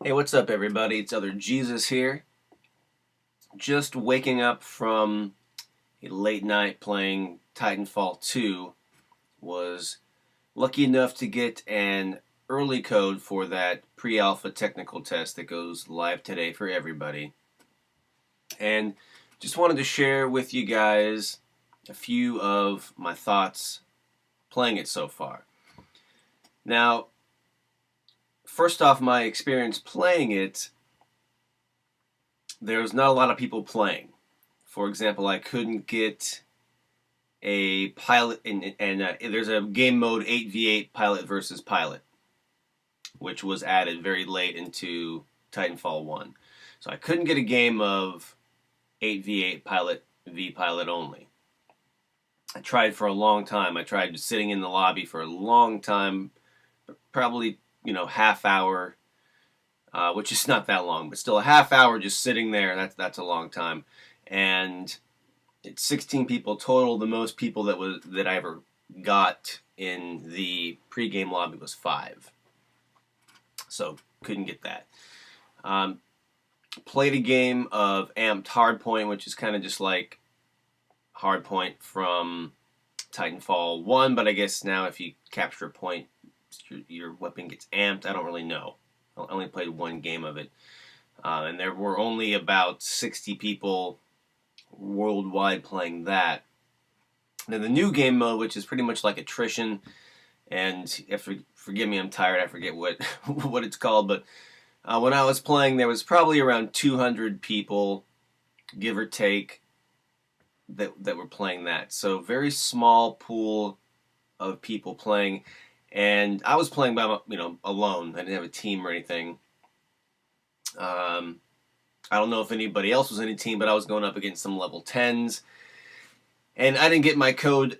Hey, what's up, everybody? It's Other Jesus here. Just waking up from a late night playing Titanfall 2. Was lucky enough to get an early code for that pre-alpha technical test that goes live today for everybody. And just wanted to share with you guys a few of my thoughts playing it so far. Now, first off, my experience playing it, there's not a lot of people playing. For example, I couldn't get a pilot, and there's a game mode 8v8 pilot versus pilot, which was added very late into Titanfall 1. So I couldn't get a game of 8v8 pilot v pilot only. I tried for a long time. I tried sitting in the lobby for a long time, probably, half hour, which is not that long, but still a half hour just sitting there. That's a long time. And it's 16 people total. The most people that I ever got in the pregame lobby was 5. So couldn't get that. Played a game of Amped Hardpoint, which is kind of just like Hardpoint from Titanfall 1, but I guess now if you capture a point, your weapon gets amped. I don't really know. I only played one game of it. And there were only about 60 people worldwide playing that. Then the new game mode, which is pretty much like attrition, and forgive me, I'm tired, I forget what what it's called, but when I was playing, there was probably around 200 people, give or take, that were playing that. So very small pool of people playing, and I was playing by alone. I didn't have a team or anything. I don't know if anybody else was in a team, but I was going up against some level 10s. And I didn't get my code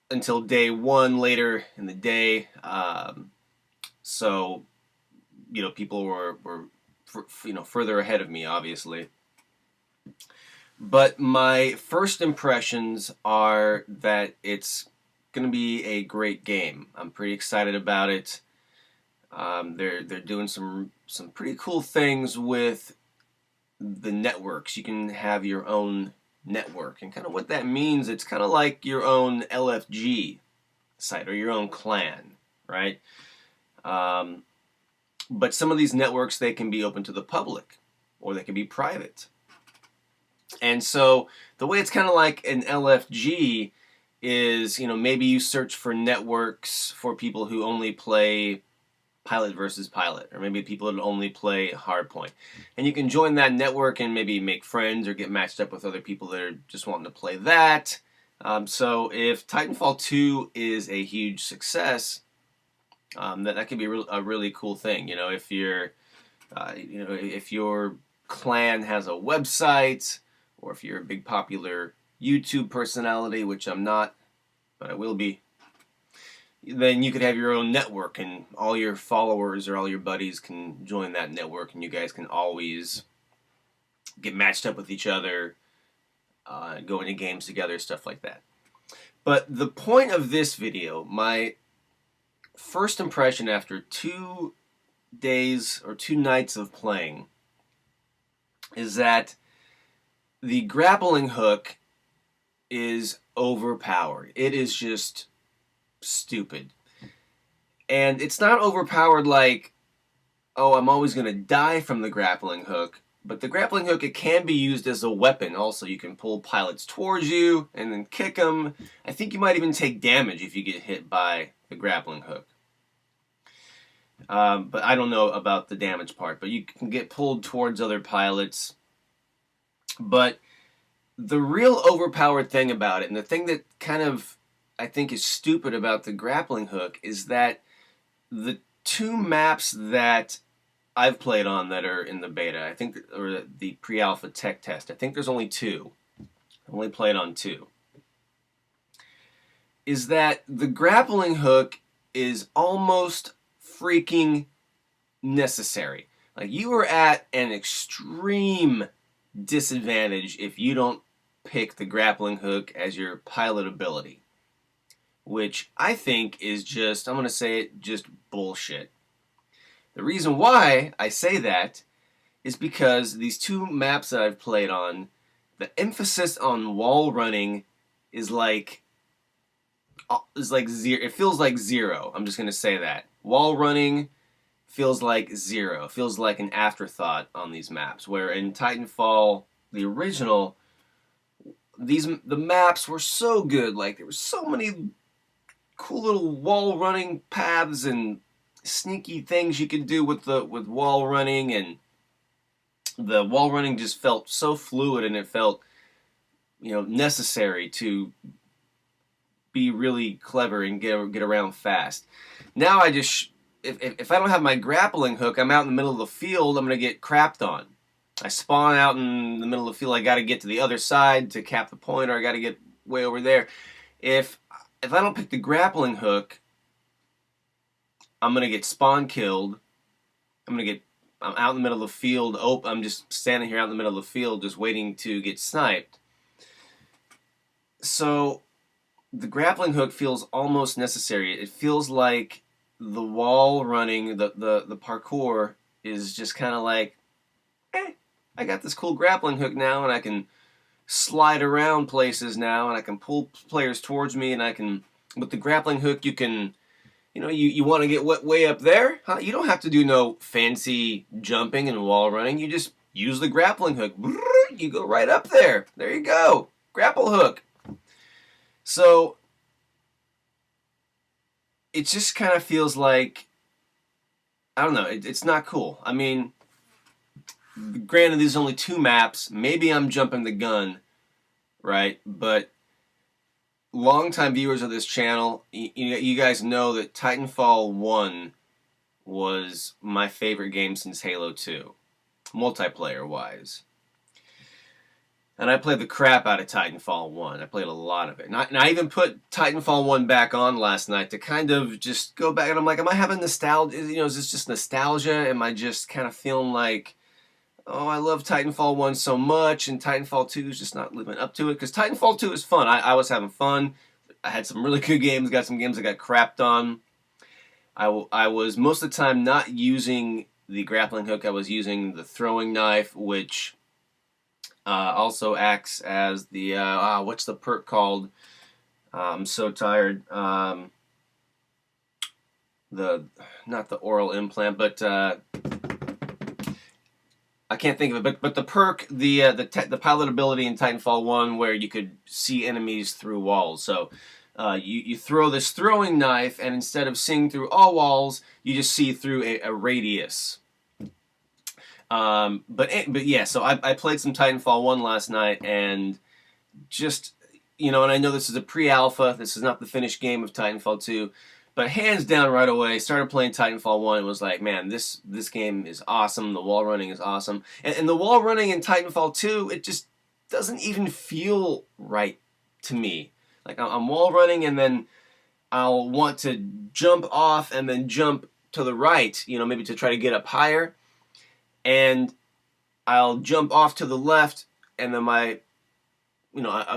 until day 1 later in the day. So, people were further ahead of me, obviously. But my first impressions are that it's going to be a great game. I'm pretty excited about it. They're doing some pretty cool things with the networks. You can have your own network, and kind of what that means, it's kind of like your own LFG site or your own clan, right? But some of these networks, they can be open to the public or they can be private. And so the way it's kind of like an LFG is, maybe you search for networks for people who only play pilot versus pilot, or maybe people that only play hardpoint. And you can join that network and maybe make friends or get matched up with other people that are just wanting to play that. So if Titanfall 2 is a huge success, that could be a really cool thing. If your clan has a website, or if you're a big popular YouTube personality, which I'm not, but I will be, then you could have your own network, and all your followers or all your buddies can join that network, and you guys can always get matched up with each other, go into games together, stuff like that. But the point of this video, my first impression after 2 days or 2 nights of playing, is that the grappling hook is overpowered. It is just stupid. And it's not overpowered like, oh, I'm always going to die from the grappling hook. But the grappling hook, it can be used as a weapon also. You can pull pilots towards you and then kick them. I think you might even take damage if you get hit by the grappling hook. But I don't know about the damage part. But you can get pulled towards other pilots. But the real overpowered thing about it, and the thing that kind of I think is stupid about the grappling hook, is that the 2 maps that I've played on that are in the beta, I think, or the pre-alpha tech test, I think there's only 2. I only played on 2. Is that the grappling hook is almost freaking necessary. Like, you are at an extreme disadvantage if you don't pick the grappling hook as your pilot ability, which I think is just, I'm going to say it, just bullshit. The reason why I say that is because these two maps that I've played on, the emphasis on wall running is like zero. It feels like zero. I'm just gonna say that wall running feels like zero. It feels like an afterthought on these maps. Where in Titanfall, the original, the maps were so good. Like there were so many cool little wall running paths and sneaky things you could do with wall running, and the wall running just felt so fluid, and it felt necessary to be really clever and get around fast. Now I just if I don't have my grappling hook, I'm out in the middle of the field, I'm gonna get crapped on. I spawn out in the middle of the field, I got to get to the other side to cap the point, or I got to get way over there. If I don't pick the grappling hook, I'm gonna get spawn killed. I'm out in the middle of the field. Oh, I'm just standing here out in the middle of the field, just waiting to get sniped. So the grappling hook feels almost necessary. It feels like the wall running, the parkour is just kind of like, I got this cool grappling hook now, and I can slide around places now, and I can pull players towards me, and I can, with the grappling hook, you can, you want to get way up there? Huh? You don't have to do no fancy jumping and wall running. You just use the grappling hook. You go right up there. There you go. Grapple hook. So it just kind of feels like, I don't know, it's not cool. I mean, granted, there's only 2 maps. Maybe I'm jumping the gun, right? But longtime viewers of this channel, you guys know that Titanfall 1 was my favorite game since Halo 2, multiplayer-wise. And I played the crap out of Titanfall 1. I played a lot of it. And I even put Titanfall 1 back on last night to kind of just go back. And I'm like, am I having nostalgia? Is this just nostalgia? Am I just kind of feeling like, oh, I love Titanfall 1 so much, and Titanfall 2 is just not living up to it? Because Titanfall 2 is fun. I was having fun. I had some really good games. Got some games I got crapped on. I was most of the time not using the grappling hook. I was using the throwing knife, which also acts as the, what's the perk called? I'm so tired. Not the oral implant, but I can't think of it. But the perk, the pilot ability in Titanfall 1 where you could see enemies through walls. So you throw this throwing knife, and instead of seeing through all walls, you just see through a radius. But yeah, so I played some Titanfall 1 last night, and just, and I know this is a pre-alpha, this is not the finished game of Titanfall 2, but hands down right away, started playing Titanfall 1, and was like, man, this game is awesome, the wall running is awesome, and the wall running in Titanfall 2, it just doesn't even feel right to me. Like, I'm wall running, and then I'll want to jump off, and then jump to the right, maybe to try to get up higher, and I'll jump off to the left, and then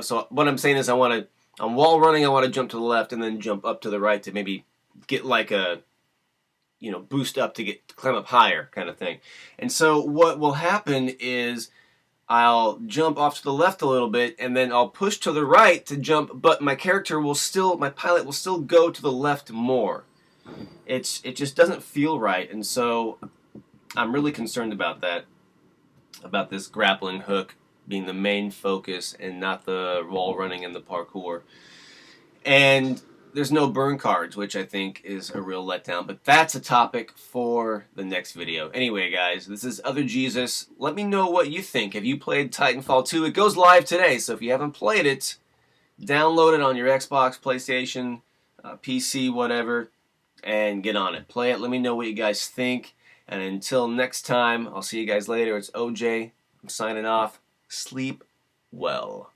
so what I'm saying is I'm wall running, I want to jump to the left, and then jump up to the right to maybe get like a, boost up to climb up higher kind of thing. And so what will happen is I'll jump off to the left a little bit, and then I'll push to the right to jump, but my pilot will still go to the left more. It just doesn't feel right, and so I'm really concerned about that, about this grappling hook being the main focus and not the wall running and the parkour. And there's no burn cards, which I think is a real letdown, but that's a topic for the next video. Anyway, guys, this is Other Jesus. Let me know what you think. Have you played Titanfall 2? It goes live today, so if you haven't played it, download it on your Xbox, PlayStation, PC, whatever, and get on it. Play it. Let me know what you guys think. And until next time, I'll see you guys later. It's OJ. I'm signing off. Sleep well.